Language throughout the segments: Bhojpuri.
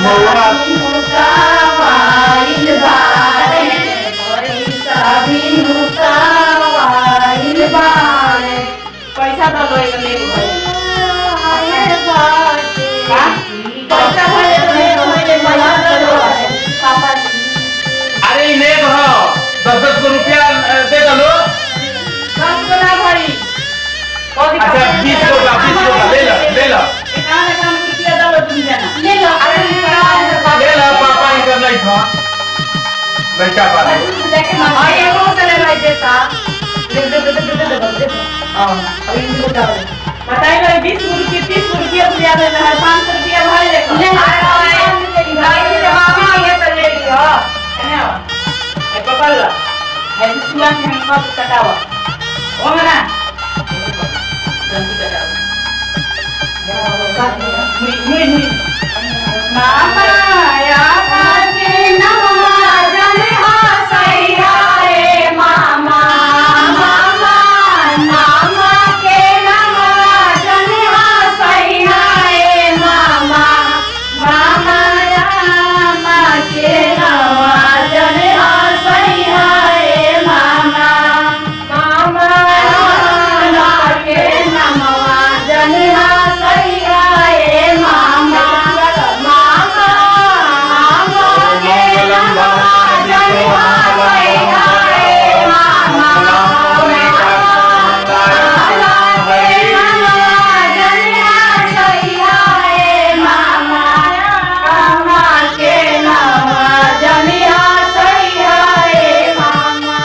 मौआ पैसा तो लोगे अरे ले भरो 10 रुपया दे दलो 10 को ना भरी अच्छा 20 को ले लो काम रुपया दो तुम जाना ले लो अरे ले लो पापा ही कर लाई था बेटा पापा हां ये वो से ले देता दे हां अभी इनको बताओ बताइए भाई 20 रुपया 30 रुपया दिया दे रहा है 500 रुपया भर देखो ले भाई मामा ये तो ले लियो है ना ए पकड़ लो है सुआ के हम बात कटावा ओ ना मुई मामा या के नमः जन हसैया रे मामा मामा नाम के नमः जन हसैया रे मामा मामा नाम के नमः जन हसैया रे मामा मामा नाम के नमः जन हसैया रे मामा मामा नाम के नमः जन हसैया रे मामा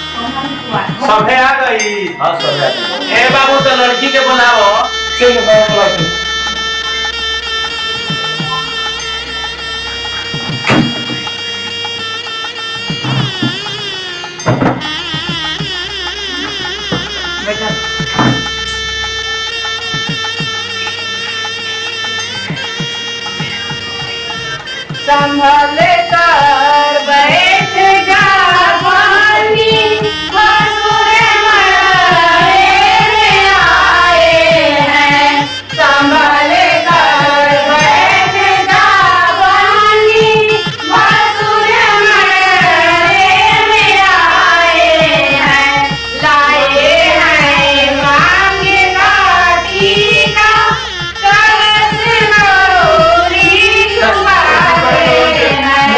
सभे आ गई हां सब आ गई ए बाबू तो लड़की के बुलाओ चल बाबू संभल कर बैठ जा पानी हसुर मरे आए हैं संभल कर बैठ जा पानी हसुर मरे आए हैं लाए हैं मांग काटी का कलश गौरी छुपाए हैं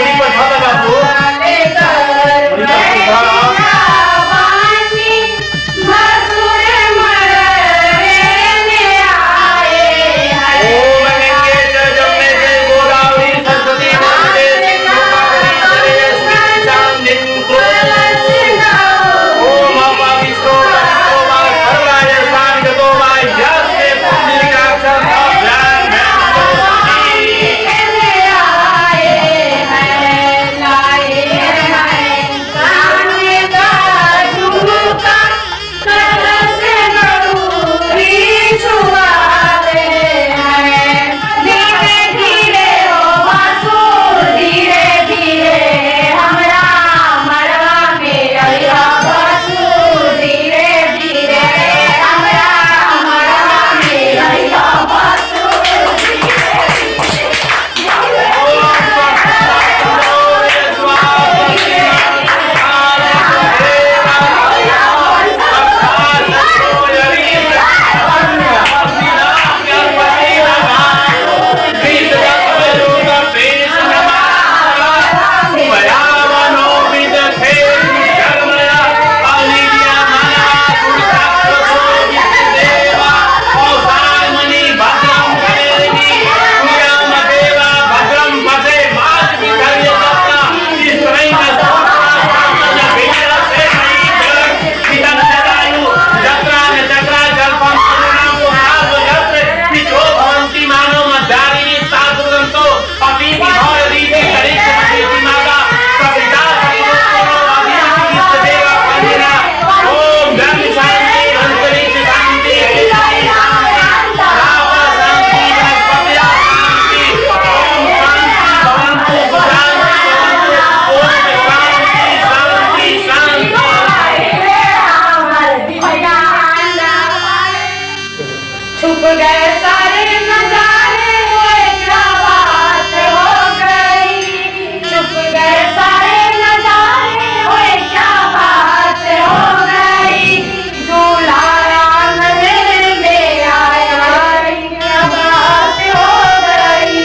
छुप गए सारे नजारे हुए क्या बात हो गई छुप गए सारे नजारे हुए क्या बात हो गई दूल्हा आंगन में आया क्या बात हो गई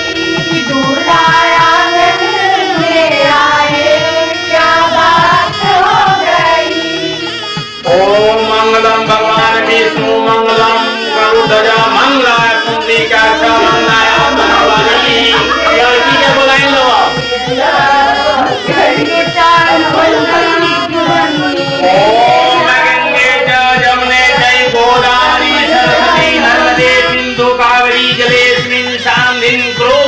दूल्हा आंगन में आए क्या बात हो गई। ओम मंगलम भगवान विष्णु मंगलम गरुड़ध्वजा मंगलाय पुंडरीकाक्ष मंगलाय तनवाणी लड़की के बुलाइन लो ओम गंगे च जमुने चैव गोदावरी सरस्वती नर्मदे सिंधु कावेरी जलेस्मिन् सन्निधिं कुरु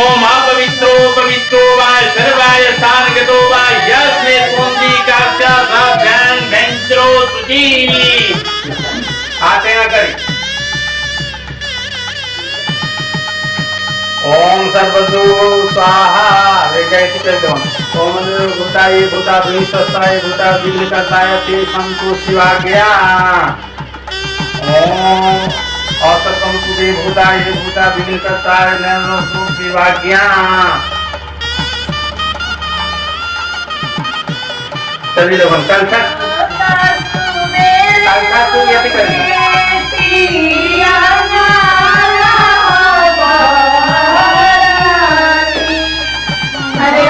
ओम अपवित्रो पवित्रो वा सर्वाय स्थानगतो वा यस्मै पुंडरीकाक्ष साभ्यां वेंचरो सुची आते ना करी ओम सर्वदो स्वाहा रेखायति कर दो ओम भूताय भूता विश्वस्ताय भूता विघ्नकर्ताय ते संतो शिवाज्ञा ओम औसतम सुदे भूताय भूता विघ्नकर्ताय नमो शिवाज्ञा चलिए लोगन कल तक तू ये करें अरे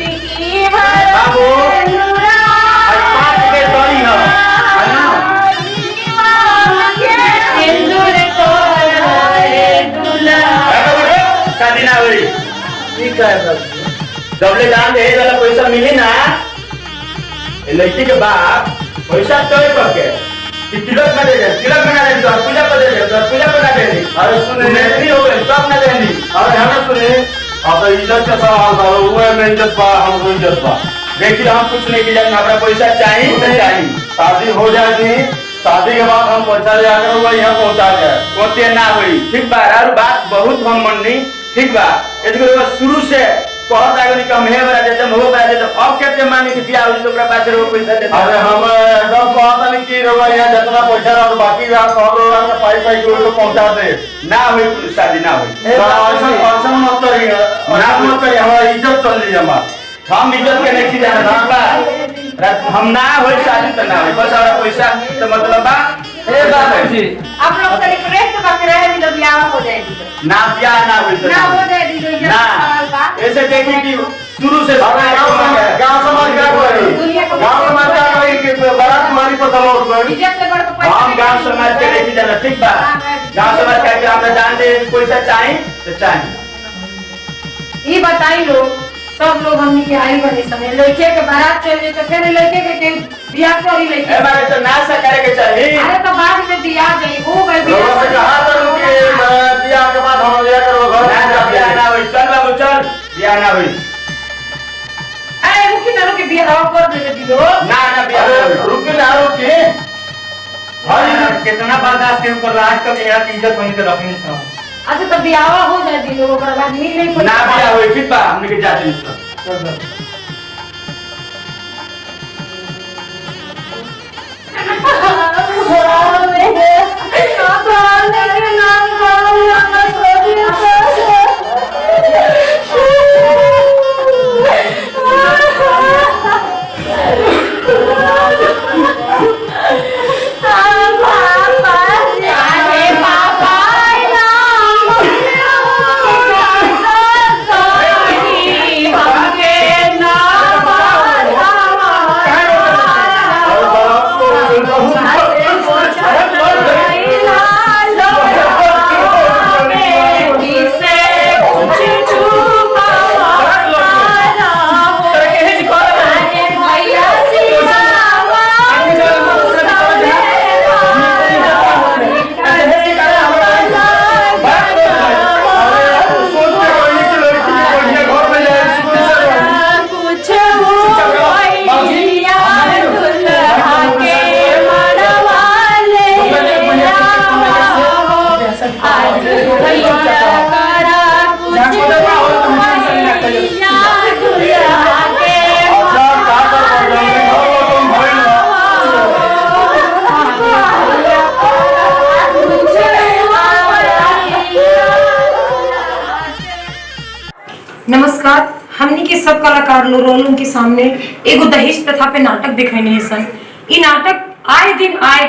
हो जबले दान दे वाला पैसा मिली ना लड़की के बाप पैसा तो करके तिलक में दे दे तिलक बना दे तो पूजा कर दे तो पूजा बना दे अरे सुने नहीं हो गई सब ना देनी अरे हम सुने अब इज्जत का सवाल था वो में इज्जत पा हम इज्जत पा देखिए हम कुछ नहीं किया हमारा पैसा चाहिए तो चाहिए शादी हो जाएगी शादी के बाद हम पैसा ले आकर वो यहाँ पहुँचा गए वो ना हुई ठीक बा और बात बहुत हम मंडी ठीक बा इसको शुरू से बहुत आगे कम है बना देते हम हो बना देते अब कहते मानी कि दिया उस लोग पास रो पैसा देते अरे हम एकदम कहता नहीं कि रो यहाँ जितना पैसा और बाकी रात सब लोग का पाई पाई को पहुंचा दे ना हुई शादी ना हुई ऐसा फंक्शन मत करिए ना मत करिए हमारा इज्जत चल रही हमारा हम इज्जत के नहीं जाना बा हम ना होई शादी तो ना होई बस हमारा पैसा तो मतलब बा ए बाबूजी आप लोग से रिक्वेस्ट करके रहे भी लोग ब्याह हो जाएगी ना ब्याह ना हुई ना हो जाएगी ना ऐसे देखिए कि शुरू से गांव समाज क्या कोई गांव समाज क्या कोई कि बारात तुम्हारी पर सलोट कोई इज्जत से बढ़ के पैसा हम गांव समाज के देखी जाना ठीक बा गांव समाज का कि हमरा जान दे पैसा चाहिए तो चाहिए ये बताई लोग सब लोग हमनी के आई बनी समय लड़के के बारात चले तो फिर लड़के के बियाह करी लड़के ए बारे तो ना से करे के चाहिए अरे तो बाद में दिया जाई हो गई लोगों से कहा तो कि बियाह के बाद हम लिया करो घर में बियाह ना होई चल बाबू चल बियाह ना हुई अरे रुकी ना रुकी बियाह कर देवे दिलो ना ना बियाह ना अरे हुई। रुकी ना रुकी कितना बर्दाश्त के ऊपर आज तक यहाँ की इज्जत होने के रखनी सब। अच्छा तो बियाह हो जाए दिलो ओकर बाद मिल नहीं ना बियाह हुई ठीक बा हमने के जाते नहीं सब चल चल। नमस्कार। हमनी के सब कलाकार लोगों के सामने एगो दहेज प्रथा पे नाटक दिखाई है सन। ई नाटक आए दिन आए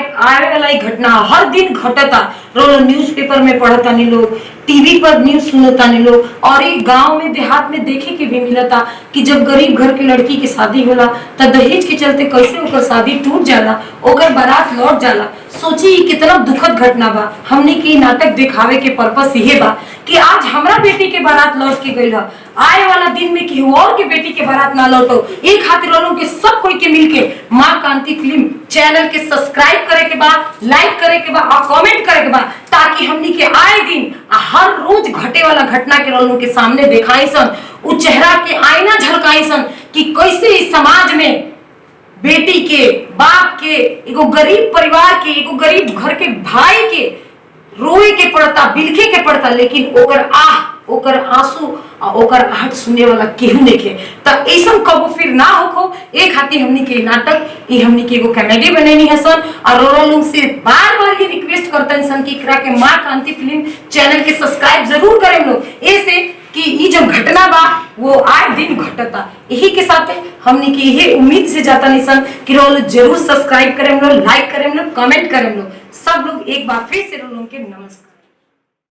वाला ही घटना हर दिन घटता। रोलो न्यूज़पेपर में पढ़ता नहीं लोग, टीवी पर न्यूज़ सुनता नहीं लोग, और एक गांव में देहात में देखे के भी मिलता कि जब गरीब घर के लड़की की शादी होला तब दहेज के चलते कैसे ओकर शादी टूट जाला, ओकर बारात लौट जाला। सोची कितना दुखद घटना बा। हमने के नाटक दिखावे के पर्पस ये बा कि आज हमरा बेटी के बारात लौट के गई है, आए वाला दिन में केहू और के बेटी के बारात ना लौटो। एक खातिर लोगों के सब कोई के मिलके माँ कांति फिल्म चैनल के सब्सक्राइब करे के बा, लाइक करे के बा और कमेंट करे के बा, ताकि हमनी के आए दिन हर रोज घटे वाला घटना के लोगों के सामने दिखाई सन, उ चेहरा के आईना झलकाई सन कि कैसे इस समाज में बेटी के, बाप के, एगो गरीब परिवार के, एगो गरीब घर के भाई के रोए के पड़ता, बिलखे के पड़ता, लेकिन ओकर ओकर आंसू ओकर आहट सुने वाला केहू नहीं के। तब ऐसा कबो फिर ना होखो, एक खातिर हमनी के नाटक ये हमनी के एगो कॉमेडी बनैनी है सन। और रोरा लोग से बार बार ये रिक्वेस्ट करते सन कि एकरा के माँ कांति फिल्म चैनल के सब्सक्राइब जरूर करें लोग, ऐसे कि ये जब घटना बा वो आए दिन घटता। यही के साथ हमनी के ये उम्मीद से जाता नहीं सन कि रोरा लोग जरूर सब्सक्राइब करें लोग, लाइक करें लोग, कमेंट करें लोग। सब लोग एक बार फिर से रोरा लोग के नमस्कार।